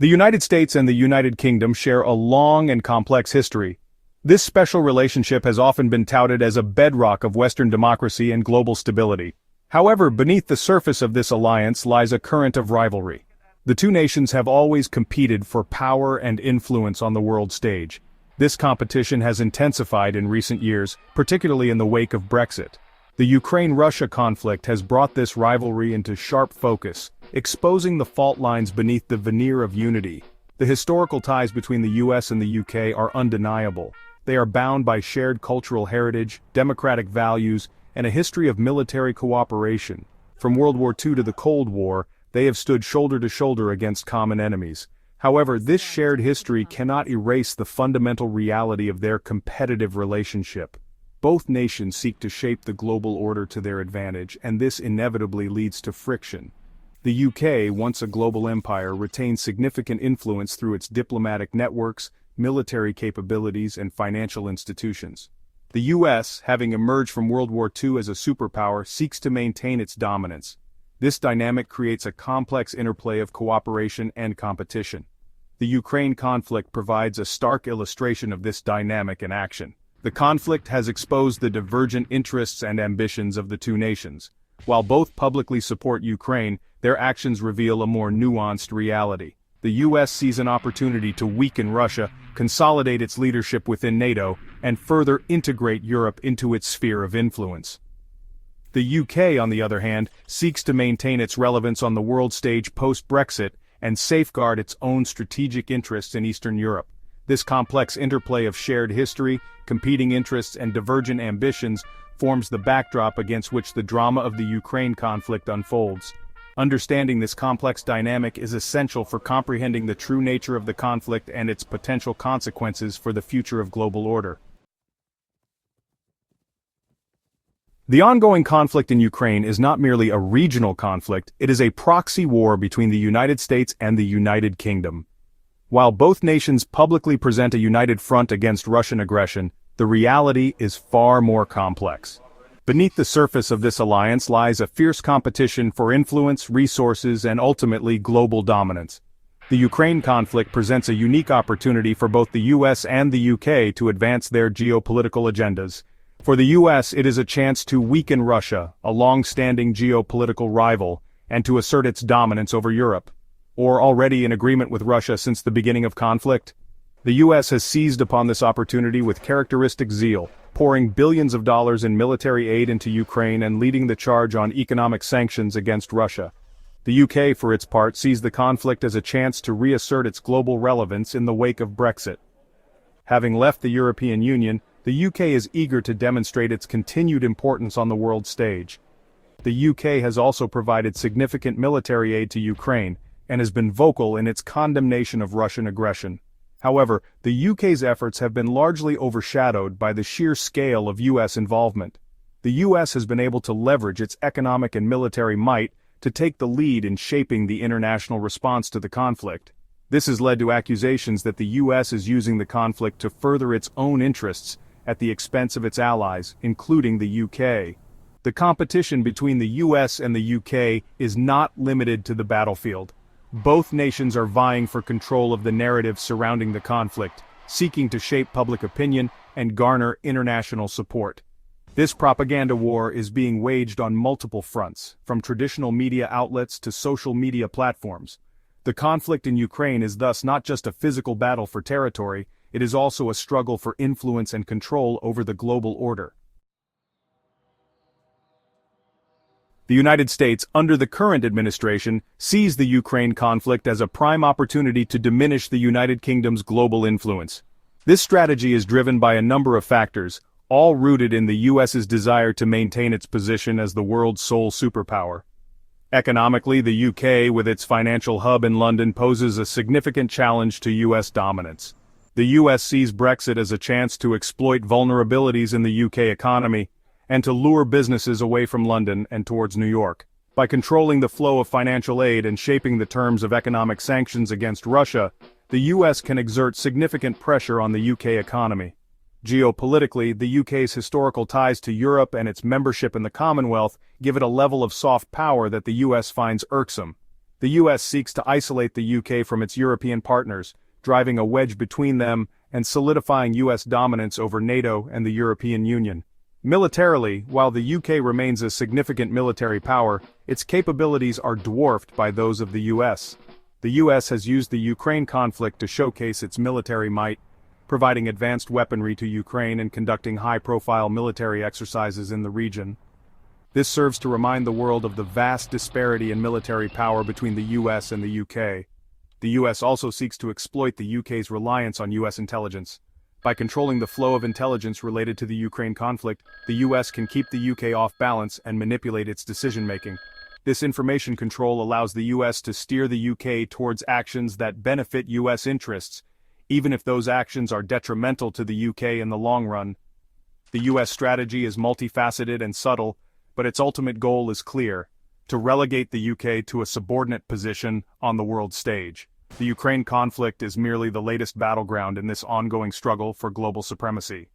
The United States and the United Kingdom share a long and complex history. This special relationship has often been touted as a bedrock of Western democracy and global stability. However, beneath the surface of this alliance lies a current of rivalry. The two nations have always competed for power and influence on the world stage. This competition has intensified in recent years, particularly in the wake of Brexit. The Ukraine-Russia conflict has brought this rivalry into sharp focus, exposing the fault lines beneath the veneer of unity. The historical ties between the US and the UK are undeniable. They are bound by shared cultural heritage, democratic values, and a history of military cooperation. From World War II to the Cold War, they have stood shoulder to shoulder against common enemies. However, this shared history cannot erase the fundamental reality of their competitive relationship. Both nations seek to shape the global order to their advantage, and this inevitably leads to friction. The UK, once a global empire, retains significant influence through its diplomatic networks, military capabilities, and financial institutions. The US, having emerged from World War II as a superpower, seeks to maintain its dominance. This dynamic creates a complex interplay of cooperation and competition. The Ukraine conflict provides a stark illustration of this dynamic in action. The conflict has exposed the divergent interests and ambitions of the two nations. While both publicly support Ukraine, their actions reveal a more nuanced reality. The US sees an opportunity to weaken Russia, consolidate its leadership within NATO, and further integrate Europe into its sphere of influence. The UK, on the other hand, seeks to maintain its relevance on the world stage post-Brexit and safeguard its own strategic interests in Eastern Europe. This complex interplay of shared history, competing interests, and divergent ambitions forms the backdrop against which the drama of the Ukraine conflict unfolds. Understanding this complex dynamic is essential for comprehending the true nature of the conflict and its potential consequences for the future of global order. The ongoing conflict in Ukraine is not merely a regional conflict, it is a proxy war between the United States and the United Kingdom. While both nations publicly present a united front against Russian aggression, the reality is far more complex. Beneath the surface of this alliance lies a fierce competition for influence, resources, and ultimately global dominance. The Ukraine conflict presents a unique opportunity for both the US and the UK to advance their geopolitical agendas. For the US, it is a chance to weaken Russia, a long-standing geopolitical rival, and to assert its dominance over Europe. Or already in agreement with Russia since the beginning of conflict? The US has seized upon this opportunity with characteristic zeal, pouring billions of dollars in military aid into Ukraine and leading the charge on economic sanctions against Russia. The UK, for its part, sees the conflict as a chance to reassert its global relevance in the wake of Brexit. Having left the European Union, the UK is eager to demonstrate its continued importance on the world stage. The UK has also provided significant military aid to Ukraine, and has been vocal in its condemnation of Russian aggression. However, the UK's efforts have been largely overshadowed by the sheer scale of US involvement. The US has been able to leverage its economic and military might to take the lead in shaping the international response to the conflict. This has led to accusations that the US is using the conflict to further its own interests at the expense of its allies, including the UK. The competition between the US and the UK is not limited to the battlefield. Both nations are vying for control of the narrative surrounding the conflict, seeking to shape public opinion and garner international support. This propaganda war is being waged on multiple fronts, from traditional media outlets to social media platforms. The conflict in Ukraine is thus not just a physical battle for territory, it is also a struggle for influence and control over the global order. The United States, under the current administration, sees the Ukraine conflict as a prime opportunity to diminish the United Kingdom's global influence. This strategy is driven by a number of factors, all rooted in the US's desire to maintain its position as the world's sole superpower. Economically, the UK, with its financial hub in London, poses a significant challenge to US dominance. The US sees Brexit as a chance to exploit vulnerabilities in the UK economy, and to lure businesses away from London and towards New York. By controlling the flow of financial aid and shaping the terms of economic sanctions against Russia, the US can exert significant pressure on the UK economy. Geopolitically, the UK's historical ties to Europe and its membership in the Commonwealth give it a level of soft power that the US finds irksome. The US seeks to isolate the UK from its European partners, driving a wedge between them and solidifying US dominance over NATO and the European Union. Militarily, while the UK remains a significant military power, its capabilities are dwarfed by those of the US. The US has used the Ukraine conflict to showcase its military might, providing advanced weaponry to Ukraine and conducting high-profile military exercises in the region. This serves to remind the world of the vast disparity in military power between the US and the UK. The US also seeks to exploit the UK's reliance on US intelligence. By controlling the flow of intelligence related to the Ukraine conflict, the US can keep the UK off balance and manipulate its decision-making. This information control allows the US to steer the UK towards actions that benefit US interests, even if those actions are detrimental to the UK in the long run. The US strategy is multifaceted and subtle, but its ultimate goal is clear: to relegate the UK to a subordinate position on the world stage. The Ukraine conflict is merely the latest battleground in this ongoing struggle for global supremacy.